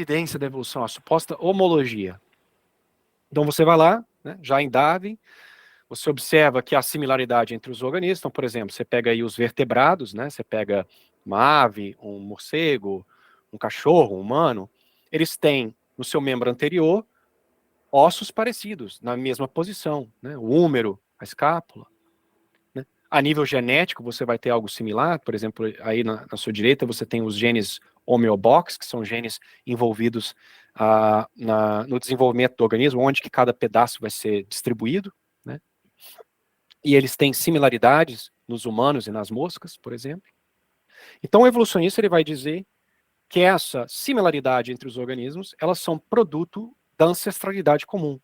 evidência da evolução, a suposta homologia. Então você vai lá, né, já em Darwin, você observa que há similaridade entre os organismos. Então, por exemplo, você pega aí os vertebrados, né, você pega uma ave, um morcego, um cachorro, um humano, eles têm no seu membro anterior ossos parecidos, na mesma posição, né, o húmero, a escápula. Né. A nível genético, você vai ter algo similar, por exemplo, aí na sua direita você tem os genes homeobox, que são genes envolvidos no desenvolvimento do organismo, onde que cada pedaço vai ser distribuído, né? E eles têm similaridades nos humanos e nas moscas, por exemplo. Então, o evolucionista ele vai dizer que essa similaridade entre os organismos, elas são produto da ancestralidade comum,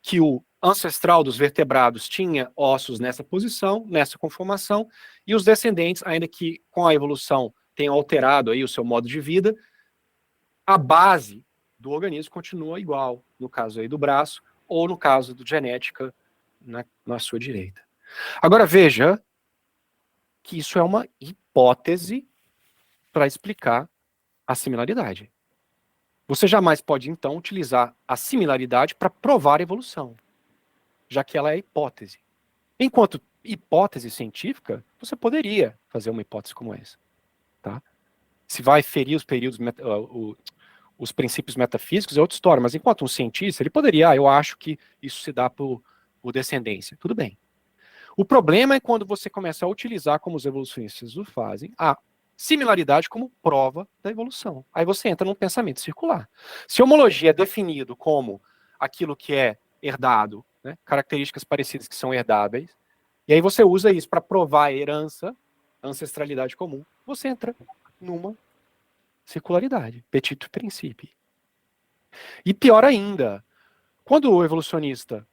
que o ancestral dos vertebrados tinha ossos nessa posição, nessa conformação, e os descendentes, ainda que com a evolução tenham alterado aí o seu modo de vida, a base do organismo continua igual, no caso aí do braço, ou no caso do genética, na sua direita. Agora veja que isso é uma hipótese para explicar a similaridade. Você jamais pode, então, utilizar a similaridade para provar a evolução, já que ela é hipótese. Enquanto hipótese científica, você poderia fazer uma hipótese como essa. Tá? Se vai ferir os princípios metafísicos é outra história, mas enquanto um cientista, ele poderia, eu acho que isso se dá por descendência. Tudo bem. O problema é quando você começa a utilizar, como os evolucionistas o fazem, a similaridade como prova da evolução. Aí você entra num pensamento circular. Se homologia é definido como aquilo que é herdado, né, características parecidas que são herdáveis, e aí você usa isso para provar a herança, a ancestralidade comum, você entra numa circularidade, petit princípio. E pior ainda, quando o evolucionista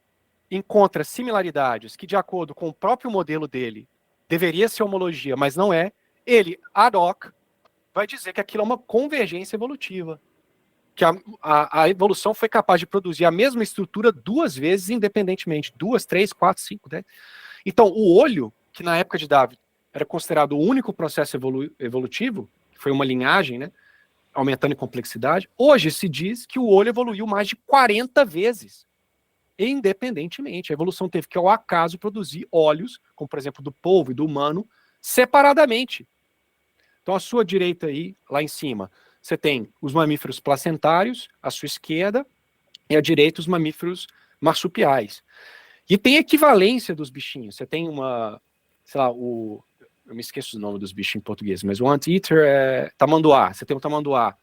encontra similaridades que, de acordo com o próprio modelo dele, deveria ser homologia, mas não é, ele, ad hoc, vai dizer que aquilo é uma convergência evolutiva. Que a evolução foi capaz de produzir a mesma estrutura 2 vezes independentemente. 2, 3, 4, 5, 10. Então, o olho, que na época de Darwin era considerado o único processo evolutivo, que foi uma linhagem, né, aumentando em complexidade, hoje se diz que o olho evoluiu mais de 40 vezes. Independentemente. A evolução teve que, ao acaso, produzir olhos, como por exemplo do polvo e do humano, separadamente. Então, à sua direita aí, lá em cima, você tem os mamíferos placentários, à sua esquerda, e à direita os mamíferos marsupiais. E tem equivalência dos bichinhos. Você tem sei lá, eu me esqueço o nome dos bichos em português, mas o anteater é tamanduá. Você tem o tamanduá.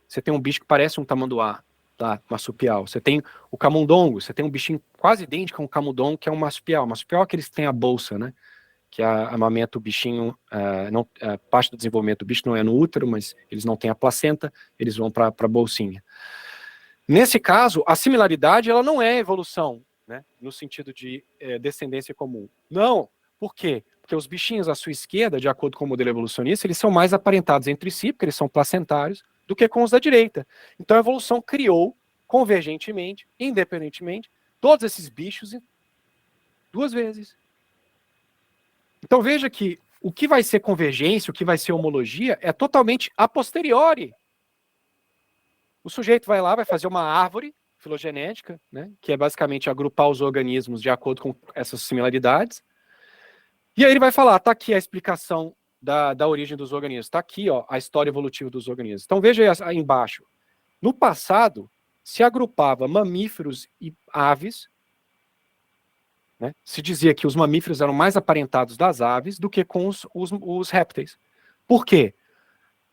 Você tem um bicho que parece um tamanduá. Tá, marsupial. Você tem o camundongo, você tem um bichinho quase idêntico a um camundongo, que é um marsupial. O marsupial é aqueles que têm a bolsa, né? Que amamenta o bichinho, parte do desenvolvimento do bicho não é no útero, mas eles não têm a placenta, eles vão para a bolsinha. Nesse caso, a similaridade ela não é evolução, né? No sentido de descendência comum. Não. Por quê? Porque os bichinhos à sua esquerda, de acordo com o modelo evolucionista, eles são mais aparentados entre si, porque eles são placentários, do que com os da direita. Então a evolução criou, convergentemente, independentemente, todos esses bichos 2 vezes. Então veja que o que vai ser convergência, o que vai ser homologia, é totalmente a posteriori. O sujeito vai lá, vai fazer uma árvore filogenética, né, que é basicamente agrupar os organismos de acordo com essas similaridades, e aí ele vai falar, tá aqui a explicação da origem dos organismos. Está aqui, ó, a história evolutiva dos organismos. Então veja aí embaixo. No passado, se agrupava mamíferos e aves, né? Se dizia que os mamíferos eram mais aparentados das aves do que com os répteis. Por quê?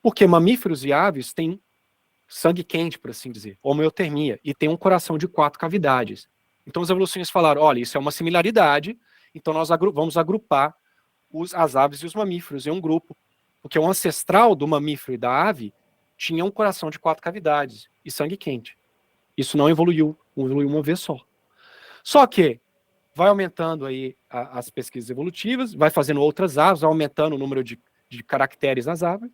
Porque mamíferos e aves têm sangue quente, por assim dizer, homeotermia, e tem um coração de 4 cavidades. Então os evolucionistas falaram, olha, isso é uma similaridade, então nós vamos agrupar as aves e os mamíferos em um grupo, porque o ancestral do mamífero e da ave tinha um coração de 4 cavidades e sangue quente. Isso não evoluiu uma vez só. Só que vai aumentando aí as pesquisas evolutivas, vai fazendo outras aves, vai aumentando o número de caracteres nas aves,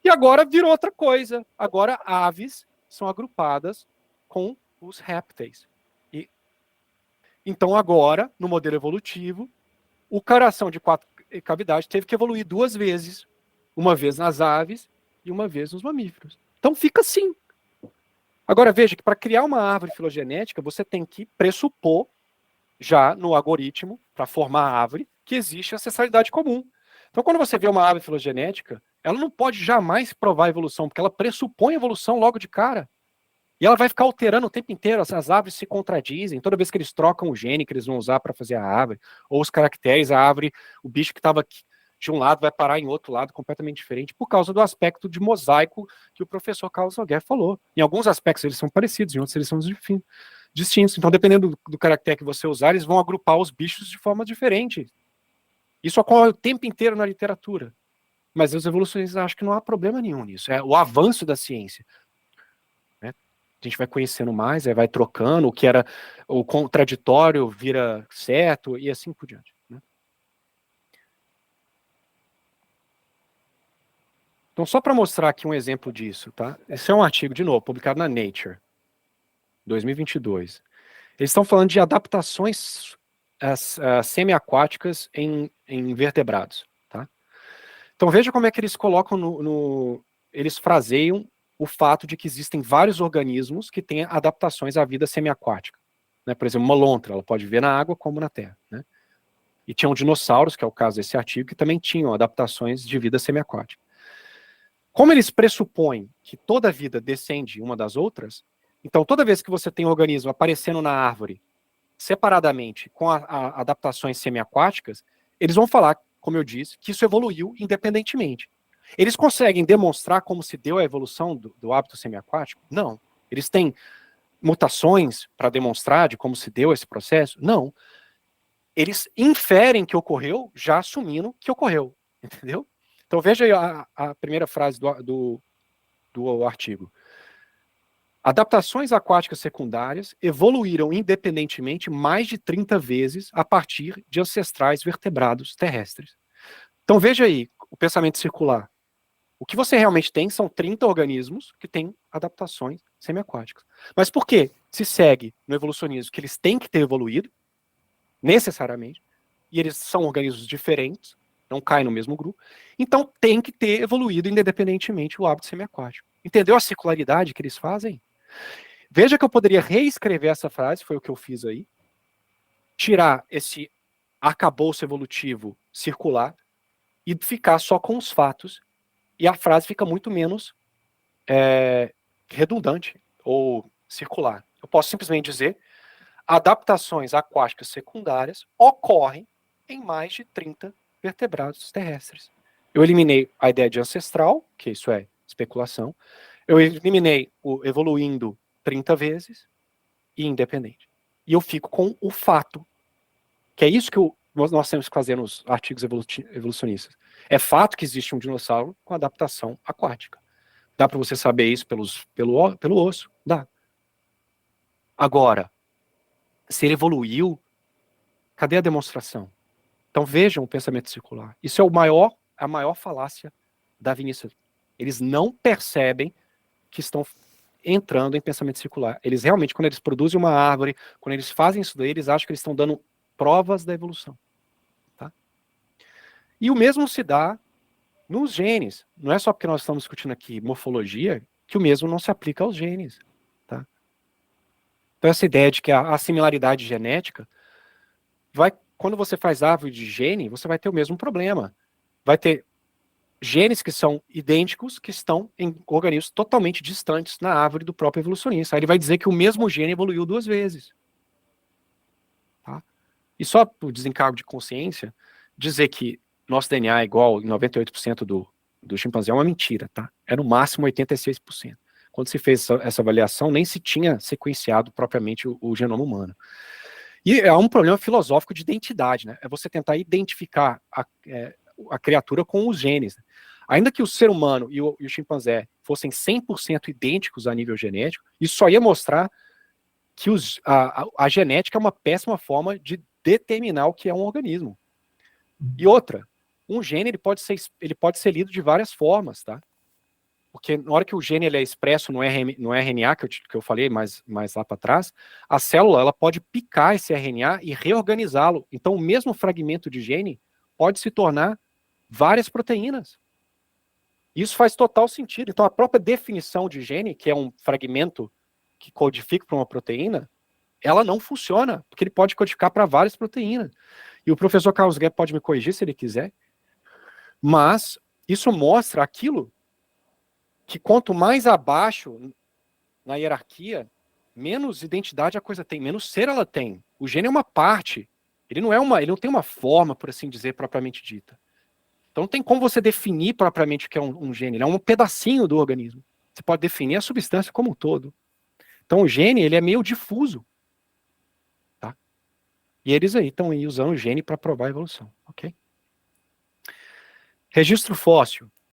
e agora virou outra coisa. Agora aves são agrupadas com os répteis. Então agora, no modelo evolutivo, o coração de 4 cavidades teve que evoluir 2 vezes. Uma vez nas aves e uma vez nos mamíferos. Então fica assim. Agora, veja que para criar uma árvore filogenética, você tem que pressupor, já no algoritmo, para formar a árvore, que existe ancestralidade comum. Então, quando você vê uma árvore filogenética, ela não pode jamais provar a evolução, porque ela pressupõe a evolução logo de cara. E ela vai ficar alterando o tempo inteiro, as árvores se contradizem, toda vez que eles trocam o gene que eles vão usar para fazer a árvore, ou os caracteres, a árvore, o bicho que estava de um lado vai parar em outro lado completamente diferente, por causa do aspecto de mosaico que o professor Carlos Nogueira falou. Em alguns aspectos eles são parecidos, em outros eles são distintos. Então, dependendo do caractere que você usar, eles vão agrupar os bichos de forma diferente. Isso ocorre o tempo inteiro na literatura. Mas os evolucionistas acham que não há problema nenhum nisso. É o avanço da ciência. Né? A gente vai conhecendo mais, vai trocando, o que era o contraditório vira certo, e assim por diante. Né? Então, só para mostrar aqui um exemplo disso, tá? Esse é um artigo, de novo, publicado na Nature, 2022. Eles estão falando de adaptações semiaquáticas em vertebrados, tá? Então, veja como é que eles colocam eles fraseiam o fato de que existem vários organismos que têm adaptações à vida semiaquática. Né? Por exemplo, uma lontra, ela pode viver na água como na terra. Né? E tinham dinossauros, que é o caso desse artigo, que também tinham adaptações de vida semiaquática. Como eles pressupõem que toda vida descende uma das outras, então toda vez que você tem um organismo aparecendo na árvore separadamente com adaptações semiaquáticas, eles vão falar, como eu disse, que isso evoluiu independentemente. Eles conseguem demonstrar como se deu a evolução do hábito semiaquático? Não. Eles têm mutações para demonstrar de como se deu esse processo? Não. Eles inferem que ocorreu, já assumindo que ocorreu. Entendeu? Então veja aí a primeira frase do artigo. Adaptações aquáticas secundárias evoluíram independentemente mais de 30 vezes a partir de ancestrais vertebrados terrestres. Então veja aí o pensamento circular. O que você realmente tem são 30 organismos que têm adaptações semiaquáticas. Mas por que se segue no evolucionismo que eles têm que ter evoluído, necessariamente, e eles são organismos diferentes, não caem no mesmo grupo, então tem que ter evoluído independentemente o hábito semiaquático. Entendeu a circularidade que eles fazem? Veja que eu poderia reescrever essa frase, foi o que eu fiz aí, tirar esse arcabouço evolutivo circular e ficar só com os fatos, e a frase fica muito menos redundante ou circular. Eu posso simplesmente dizer: adaptações aquáticas secundárias ocorrem em mais de 30 vertebrados terrestres. Eu eliminei a ideia de ancestral, que isso é especulação. Eu eliminei o evoluindo 30 vezes e independente. E eu fico com o fato, que é isso que nós temos que fazer nos artigos evolucionistas. É fato que existe um dinossauro com adaptação aquática. Dá para você saber isso pelo osso? Dá. Agora, se ele evoluiu, cadê a demonstração? Então vejam o pensamento circular. Isso é a maior falácia da Vinícius. Eles não percebem que estão entrando em pensamento circular. Eles realmente, quando eles produzem uma árvore, quando eles fazem isso daí, eles acham que eles estão dando provas da evolução. Tá? E o mesmo se dá nos genes. Não é só porque nós estamos discutindo aqui morfologia que o mesmo não se aplica aos genes. Tá? Então essa ideia de que a similaridade genética quando você faz árvore de gene, você vai ter o mesmo problema. Vai ter genes que são idênticos, que estão em organismos totalmente distantes na árvore do próprio evolucionista. Aí ele vai dizer que o mesmo gene evoluiu 2 vezes. Tá? E só por desencargo de consciência, dizer que nosso DNA é igual em 98% do chimpanzé é uma mentira, tá? É no máximo 86%. Quando se fez essa avaliação, nem se tinha sequenciado propriamente o genoma humano. E é um problema filosófico de identidade, né? É você tentar identificar a criatura com os genes. Ainda que o ser humano e o chimpanzé fossem 100% idênticos a nível genético, isso só ia mostrar que a genética é uma péssima forma de determinar o que é um organismo. E outra, um gene ele pode ser lido de várias formas, tá? Porque na hora que o gene ele é expresso no RNA, que eu falei mais lá para trás, a célula ela pode picar esse RNA e reorganizá-lo. Então, o mesmo fragmento de gene pode se tornar várias proteínas. Isso faz total sentido. Então, a própria definição de gene, que é um fragmento que codifica para uma proteína, ela não funciona, porque ele pode codificar para várias proteínas. E o professor Carlos Guedes pode me corrigir se ele quiser, mas isso mostra aquilo que quanto mais abaixo na hierarquia, menos identidade a coisa tem, menos ser ela tem. O gene é uma parte, ele não tem uma forma, por assim dizer, propriamente dita. Então não tem como você definir propriamente o que é um gene, ele é um pedacinho do organismo. Você pode definir a substância como um todo. Então o gene, ele é meio difuso. Tá? E eles aí estão usando o gene para provar a evolução. Ok? Registro fóssil.